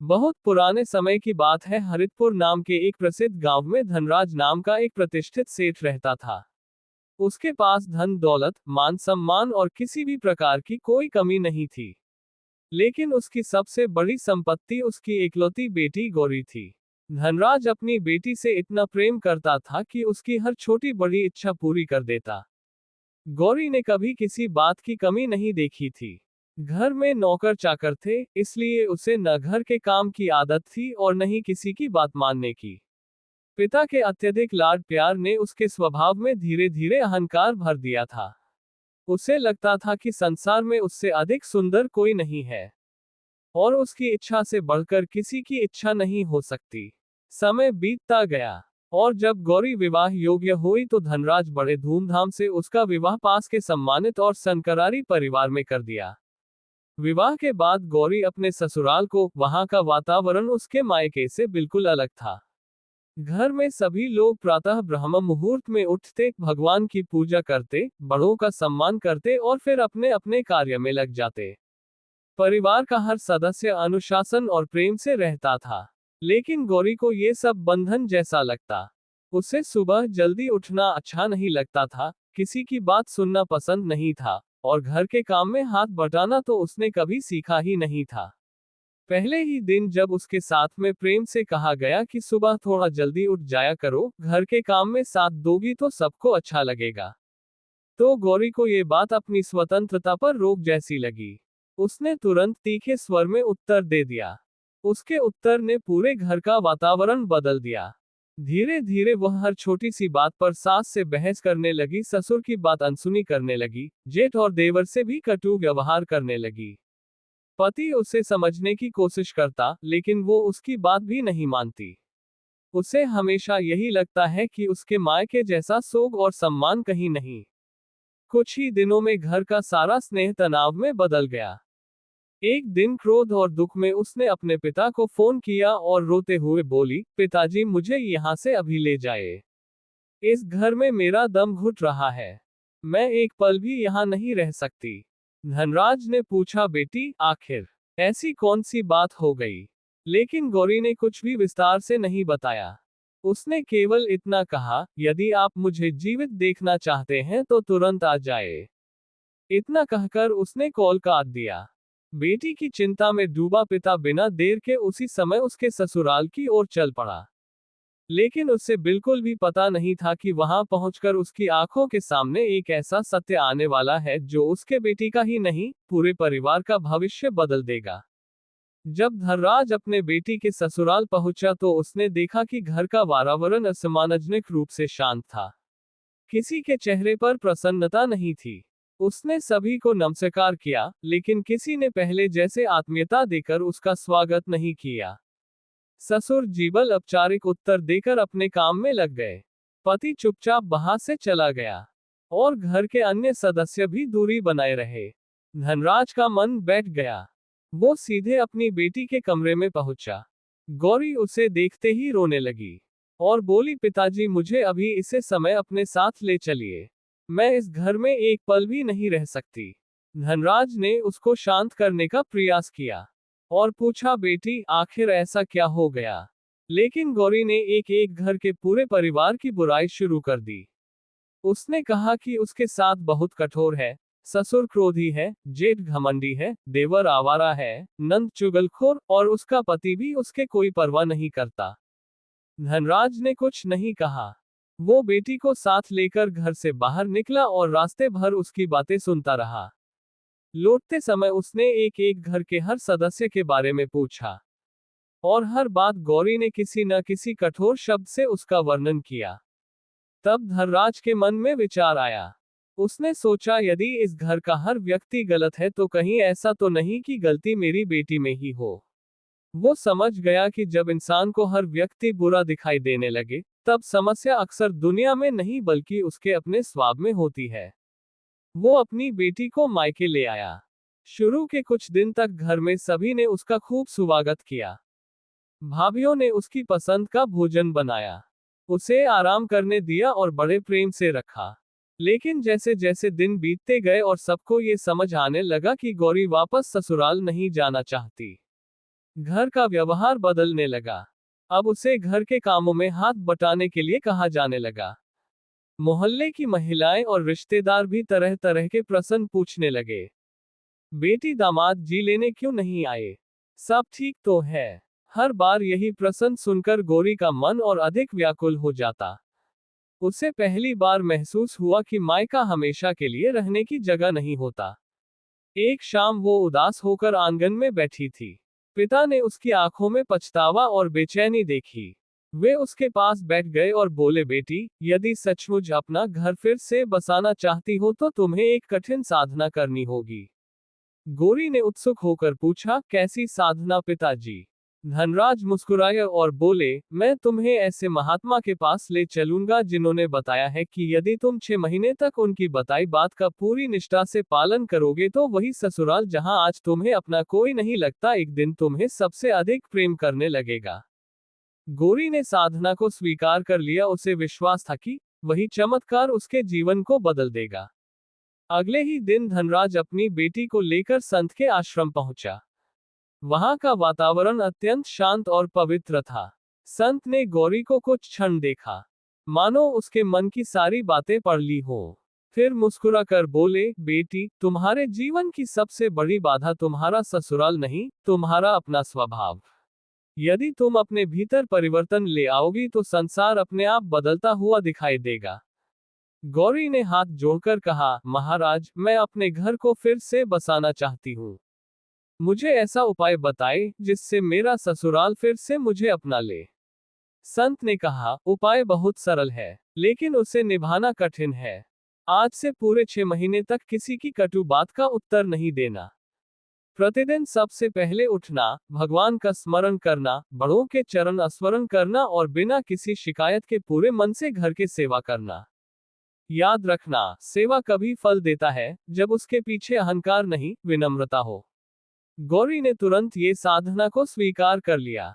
बहुत पुराने समय की बात है। हरितपुर नाम के एक प्रसिद्ध गांव में धनराज नाम का एक प्रतिष्ठित सेठ रहता था। उसके पास धन दौलत, मान सम्मान और किसी भी प्रकार की कोई कमी नहीं थी। लेकिन उसकी सबसे बड़ी संपत्ति उसकी इकलौती बेटी गौरी थी। धनराज अपनी बेटी से इतना प्रेम करता था कि उसकी हर छोटी बड़ी इच्छा पूरी कर देता। गौरी ने कभी किसी बात की कमी नहीं देखी थी। घर में नौकर चाकर थे, इसलिए उसे न घर के काम की आदत थी और न ही किसी की बात मानने की। पिता के अत्यधिक लाड प्यार ने उसके स्वभाव में धीरे धीरे अहंकार भर दिया था। उसे लगता था कि संसार में उससे अधिक सुंदर कोई नहीं है और उसकी इच्छा से बढ़कर किसी की इच्छा नहीं हो सकती। समय बीतता गया और जब गौरी विवाह योग्य हुई तो धनराज बड़े धूमधाम से उसका विवाह पास के सम्मानित और संकरारी परिवार में कर दिया। विवाह के बाद गौरी अपने ससुराल को, वहां का वातावरण उसके मायके से बिल्कुल अलग था। घर में सभी लोग प्रातः ब्रह्म मुहूर्त में उठते, भगवान की पूजा करते, बड़ों का सम्मान करते और फिर अपने अपने कार्य में लग जाते। परिवार का हर सदस्य अनुशासन और प्रेम से रहता था। लेकिन गौरी को ये सब बंधन जैसा लगता। उसे सुबह जल्दी उठना अच्छा नहीं लगता था, किसी की बात सुनना पसंद नहीं था और घर के काम में हाथ बटाना तो उसने कभी सीखा ही नहीं था। पहले ही दिन जब उसके साथ में प्रेम से कहा गया कि सुबह थोड़ा जल्दी उठ जाया करो, घर के काम में साथ दोगी तो सबको अच्छा लगेगा, तो गौरी को ये बात अपनी स्वतंत्रता पर रोक जैसी लगी। उसने तुरंत तीखे स्वर में उत्तर दे दिया। उसके उत्तर ने पूरे घर का वातावरण बदल दिया। धीरे धीरे वह हर छोटी सी बात पर सास से बहस करने लगी, ससुर की बात अनसुनी करने लगी, जेठ और देवर से भी कटु व्यवहार करने लगी। पति उसे समझने की कोशिश करता, लेकिन वो उसकी बात भी नहीं मानती। उसे हमेशा यही लगता है कि उसके मायके जैसा सोग और सम्मान कहीं नहीं। कुछ ही दिनों में घर का सारा स्नेह तनाव में बदल गया। एक दिन क्रोध और दुख में उसने अपने पिता को फोन किया और रोते हुए बोली, पिताजी मुझे यहाँ से अभी ले जाए। इस घर में मेरा दम घुट रहा है। मैं एक पल भी यहाँ नहीं रह सकती। धनराज ने पूछा, बेटी आखिर ऐसी कौन सी बात हो गई? लेकिन गौरी ने कुछ भी विस्तार से नहीं बताया। उसने केवल इतना कहा, यदि आप मुझे जीवित देखना चाहते हैं तो तुरंत आ जाए। इतना कहकर उसने कॉल काट दिया। बेटी की चिंता में डूबा पिता बिना देर के उसी समय उसके ससुराल की ओर चल पड़ा। लेकिन उससे बिल्कुल भी पता नहीं था कि वहां पहुंचकर उसकी आंखों के सामने एक ऐसा सत्य आने वाला है जो उसके बेटी का ही नहीं, पूरे परिवार का भविष्य बदल देगा। जब धनराज अपने बेटी के ससुराल पहुंचा तो उसने देखा कि घर का वातावरण असमानजनक रूप से शांत था। किसी के चेहरे पर प्रसन्नता नहीं थी। उसने सभी को नमस्कार किया, लेकिन किसी ने पहले जैसे आत्मीयता देकर उसका स्वागत नहीं किया। ससुर जीवल औपचारिक उत्तर देकर अपने काम में लग गए। पति चुपचाप वहां से चला गया और घर के अन्य सदस्य भी दूरी बनाए रहे। धनराज का मन बैठ गया। वो सीधे अपनी बेटी के कमरे में पहुंचा। गौरी उसे देखते ही रोने लगी और बोली, पिताजी मुझे अभी इसे समय अपने साथ ले चलिए। मैं इस घर में एक पल भी नहीं रह सकती। धनराज ने उसको शांत करने का प्रयास किया और पूछा, बेटी आखिर ऐसा क्या हो गया? लेकिन गौरी ने एक एक घर के पूरे परिवार की बुराई शुरू कर दी। उसने कहा कि उसके साथ बहुत कठोर है, ससुर क्रोधी है, जेठ घमंडी है, देवर आवारा है, नंद चुगलखोर और उसका पति भी उसके कोई परवाह नहीं करता। धनराज ने कुछ नहीं कहा। वो बेटी को साथ लेकर घर से बाहर निकला और रास्ते भर उसकी बातें सुनता रहा। लौटते समय उसने एक एक घर के हर सदस्य के बारे में पूछा और हर बात गौरी ने किसी न किसी कठोर शब्द से उसका वर्णन किया। तब धनराज के मन में विचार आया। उसने सोचा, यदि इस घर का हर व्यक्ति गलत है तो कहीं ऐसा तो नहीं कि गलती मेरी बेटी में ही हो। वो समझ गया कि जब इंसान को हर व्यक्ति बुरा दिखाई देने लगे, तब समस्या अक्सर दुनिया में नहीं बल्कि उसके अपने स्वभाव में होती है। वो अपनी बेटी को मायके ले आया। शुरू के कुछ दिन तक घर में सभी ने उसका खूब स्वागत किया। भाभीियों ने उसकी पसंद का भोजन बनाया, उसे आराम करने दिया और बड़े प्रेम से रखा। लेकिन जैसे जैसे दिन बीतते गए और सबको ये समझ आने लगा कि गौरी वापस ससुराल नहीं जाना चाहती, घर का व्यवहार बदलने लगा। अब उसे घर के कामों में हाथ बटाने के लिए कहा जाने लगा। मोहल्ले की महिलाएं और रिश्तेदार भी तरह तरह के प्रश्न पूछने लगे। बेटी दामाद जी लेने क्यों नहीं आए? सब ठीक तो है? हर बार यही प्रश्न सुनकर गौरी का मन और अधिक व्याकुल हो जाता। उसे पहली बार महसूस हुआ कि मायका हमेशा के लिए रहने की जगह नहीं होता। एक शाम वो उदास होकर आंगन में बैठी थी। पिता ने उसकी आंखों में पछतावा और बेचैनी देखी। वे उसके पास बैठ गए और बोले, बेटी, यदि सचमुच अपना घर फिर से बसाना चाहती हो तो तुम्हें एक कठिन साधना करनी होगी। गौरी ने उत्सुक होकर पूछा, कैसी साधना पिताजी? धनराज मुस्कुराए और बोले, मैं तुम्हें ऐसे महात्मा के पास ले चलूंगा जिन्होंने बताया है कि यदि तुम 6 महीने तक उनकी बताई बात का पूरी निष्ठा से पालन करोगे तो वही ससुराल जहां आज तुम्हें अपना कोई नहीं लगता एक दिन तुम्हें सबसे अधिक प्रेम करने लगेगा। गौरी ने साधना को स्वीकार कर लिया। उसे विश्वास था कि वही चमत्कार उसके जीवन को बदल देगा। अगले ही दिन धनराज अपनी बेटी को लेकर संत के आश्रम पहुंचा। वहां का वातावरण अत्यंत शांत और पवित्र था। संत ने गौरी को कुछ क्षण देखा, मानो उसके मन की सारी बातें पढ़ ली हो। फिर मुस्कुराकर बोले, बेटी, तुम्हारे जीवन की सबसे बड़ी बाधा तुम्हारा ससुराल नहीं, तुम्हारा अपना स्वभाव। यदि तुम अपने भीतर परिवर्तन ले आओगी तो संसार अपने आप बदलता हुआ दिखाई देगा। गौरी ने हाथ जोड़कर कहा, महाराज, मैं अपने घर को फिर से बसाना चाहती हूँ। मुझे ऐसा उपाय बताए जिससे मेरा ससुराल फिर से मुझे अपना ले। संत ने कहा, उपाय बहुत सरल है, लेकिन उसे निभाना कठिन है। आज से पूरे 6 महीने तक किसी की कटु बात का उत्तर नहीं देना। प्रतिदिन सबसे पहले उठना, भगवान का स्मरण करना, बड़ों के चरण स्मरण करना और बिना किसी शिकायत के पूरे मन से घर की सेवा करना। याद रखना, सेवा कभी फल देता है जब उसके पीछे अहंकार नहीं, विनम्रता हो। गौरी ने तुरंत ये साधना को स्वीकार कर लिया।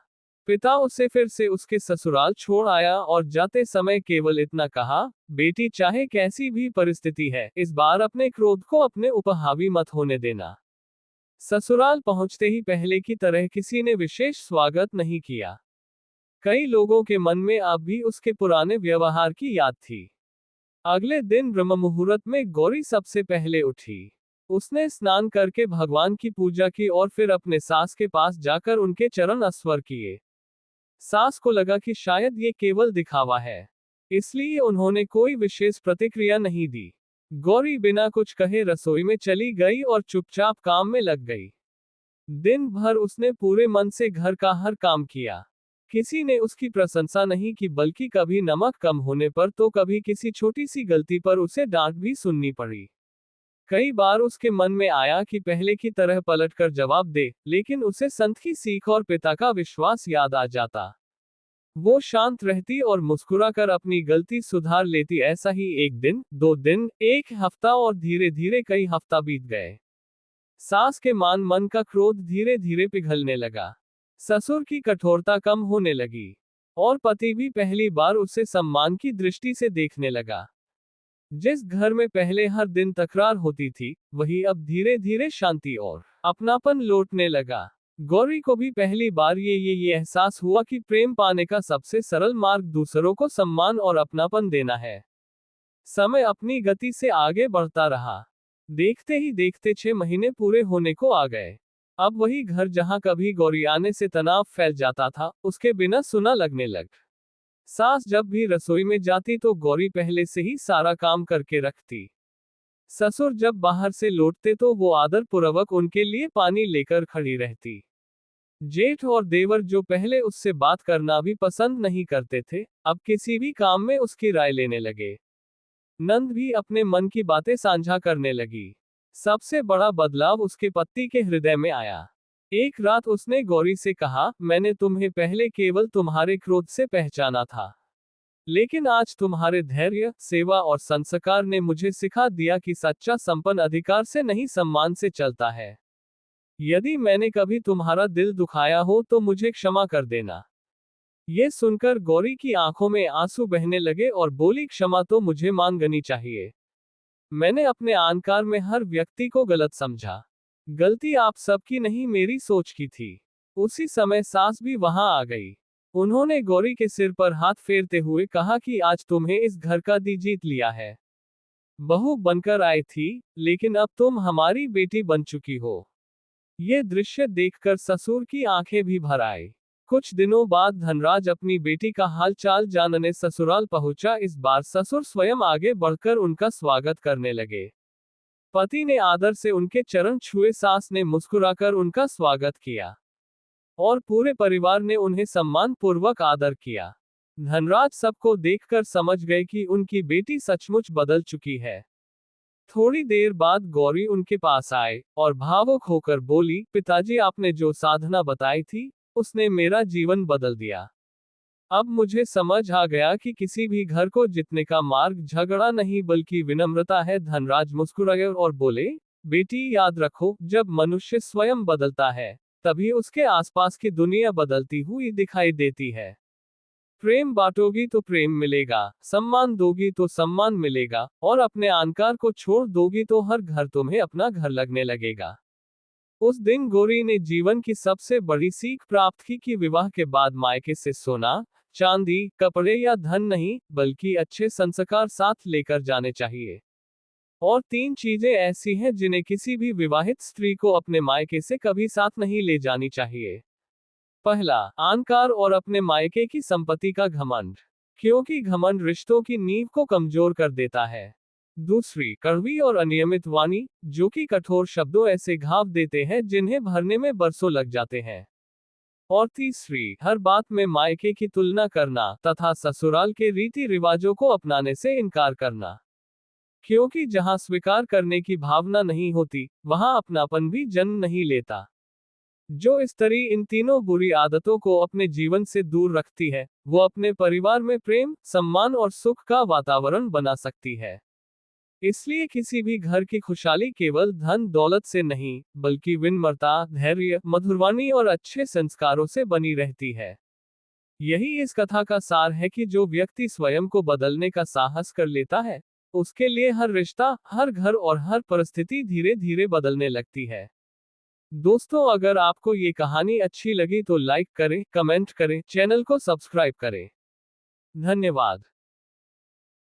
पिता उसे फिर से उसके ससुराल छोड़ आया और जाते समय केवल इतना कहा, बेटी, चाहे कैसी भी परिस्थिति है, इस बार अपने क्रोध को अपने ऊपर हावी मत होने देना। ससुराल पहुंचते ही पहले की तरह किसी ने विशेष स्वागत नहीं किया। कई लोगों के मन में अब भी उसके पुराने व्यवहार की याद थी। अगले दिन ब्रह्म मुहूर्त में गौरी सबसे पहले उठी। उसने स्नान करके भगवान की पूजा की और फिर अपने सास के पास जाकर उनके चरण स्पर्श किए। सास को लगा कि शायद ये केवल दिखावा है, इसलिए उन्होंने कोई विशेष प्रतिक्रिया नहीं दी। गौरी बिना कुछ कहे रसोई में चली गई और चुपचाप काम में लग गई। दिन भर उसने पूरे मन से घर का हर काम किया। किसी ने उसकी प्रशंसा नहीं की, बल्कि कभी नमक कम होने पर तो कभी किसी छोटी सी गलती पर उसे डांट भी सुननी पड़ी। कई बार उसके मन में आया कि पहले की तरह पलटकर जवाब दे, लेकिन उसे संत की सीख और पिता का विश्वास याद आ जाता। वो शांत रहती और मुस्कुराकर अपनी गलती सुधार लेती। ऐसा ही 1 दिन, 2 दिन, 1 हफ्ता और धीरे धीरे कई हफ्ता बीत गए। सास के मन का क्रोध धीरे धीरे पिघलने लगा। ससुर की कठोरता कम होने लगी और पति भी पहली बार उसे सम्मान की दृष्टि से देखने लगा। जिस घर में पहले हर दिन तकरार होती थी, वही अब धीरे धीरे शांति और अपनापन लौटने लगा। गौरी को भी पहली बार ये एहसास हुआ कि प्रेम पाने का सबसे सरल मार्ग दूसरों को सम्मान और अपनापन देना है। समय अपनी गति से आगे बढ़ता रहा। देखते ही देखते 6 महीने पूरे होने को आ गए। अब वही घर जहां कभी गौरी आने से तनाव फैल जाता था, उसके बिना सुना लगने लग। सास जब भी रसोई में जाती तो गौरी पहले से ही सारा काम करके रखती। ससुर जब बाहर से लौटते तो वो आदर पूर्वक उनके लिए पानी लेकर खड़ी रहती। जेठ और देवर जो पहले उससे बात करना भी पसंद नहीं करते थे, अब किसी भी काम में उसकी राय लेने लगे। नंद भी अपने मन की बातें साझा करने लगी। सबसे बड़ा बदलाव उसके पति के हृदय में आया। एक रात उसने गौरी से कहा, मैंने तुम्हें पहले केवल तुम्हारे क्रोध से पहचाना था, लेकिन आज तुम्हारे धैर्य, सेवा और संस्कार ने मुझे सिखा दिया कि सच्चा संपन्न अधिकार से नहीं, सम्मान से चलता है। यदि मैंने कभी तुम्हारा दिल दुखाया हो तो मुझे क्षमा कर देना। ये सुनकर गौरी की आंखों में आंसू बहने लगे और बोली, क्षमा तो मुझे मांगनी चाहिए। मैंने अपने अहंकार में हर व्यक्ति को गलत समझा। गलती आप सबकी नहीं, मेरी सोच की थी। उसी समय सास भी वहां आ गई। उन्होंने गौरी के सिर पर हाथ फेरते हुए कहा कि आज तुम्हें इस घर का दी जीत लिया है। बहू बनकर आई थी, लेकिन अब तुम हमारी बेटी बन चुकी हो। ये दृश्य देखकर ससुर की आंखें भी भर आई। कुछ दिनों बाद धनराज अपनी बेटी का हाल चाल जानने ससुराल पहुंचा। इस बार ससुर स्वयं आगे बढ़कर उनका स्वागत करने लगे। पति ने आदर से उनके चरण छुए, सास ने मुस्कुराकर उनका स्वागत किया और पूरे परिवार ने उन्हें सम्मान पूर्वक आदर किया। धनराज सबको देखकर समझ गए कि उनकी बेटी सचमुच बदल चुकी है। थोड़ी देर बाद गौरी उनके पास आए और भावुक होकर बोली, पिताजी आपने जो साधना बताई थी, उसने मेरा जीवन बदल दिया। अब मुझे समझ आ गया कि किसी भी घर को जीतने का मार्ग झगड़ा नहीं बल्कि विनम्रता है। धनराज मुस्कुराए और बोले, बेटी याद रखो, जब मनुष्य स्वयं बदलता है, तभी उसके आसपास की दुनिया बदलती हुई दिखाई देती है। प्रेम बांटोगी तो प्रेम मिलेगा, सम्मान दोगी तो सम्मान मिलेगा, और अपने अहंकार को छोड़ दोगी तो हर घर तुम्हें अपना घर लगने लगेगा। उस दिन गौरी ने जीवन की सबसे बड़ी सीख प्राप्त की कि विवाह के बाद मायके से सोना, चांदी, कपड़े या धन नहीं, बल्कि अच्छे संस्कार साथ लेकर जाने चाहिए। और 3 चीजें ऐसी हैं जिन्हें किसी भी विवाहित स्त्री को अपने मायके से कभी साथ नहीं ले जानी चाहिए। पहला, अहंकार और अपने मायके की संपत्ति का घमंड, क्योंकि घमंड रिश्तों की नींव को कमजोर कर देता है। दूसरी, कड़वी और अनियमित वाणी, जो कि कठोर शब्दों ऐसे घाव देते हैं जिन्हें भरने में बरसों लग जाते हैं। और तीसरी, हर बात में मायके की तुलना करना तथा ससुराल के रीति रिवाजों को अपनाने से इनकार करना, क्योंकि जहां स्वीकार करने की भावना नहीं होती, वहां अपनापन भी जन्म नहीं लेता। जो स्त्री इन तीनों बुरी आदतों को अपने जीवन से दूर रखती है, वो अपने परिवार में प्रेम, सम्मान और सुख का वातावरण बना सकती है। इसलिए किसी भी घर की खुशहाली केवल धन दौलत से नहीं, बल्कि विनम्रता, धैर्य, मधुरवाणी और अच्छे संस्कारों से बनी रहती है। यही इस कथा का सार है कि जो व्यक्ति स्वयं को बदलने का साहस कर लेता है, उसके लिए हर रिश्ता, हर घर और हर परिस्थिति धीरे धीरे बदलने लगती है। दोस्तों, अगर आपको ये कहानी अच्छी लगी तो लाइक करें, कमेंट करें, चैनल को सब्सक्राइब करें। धन्यवाद।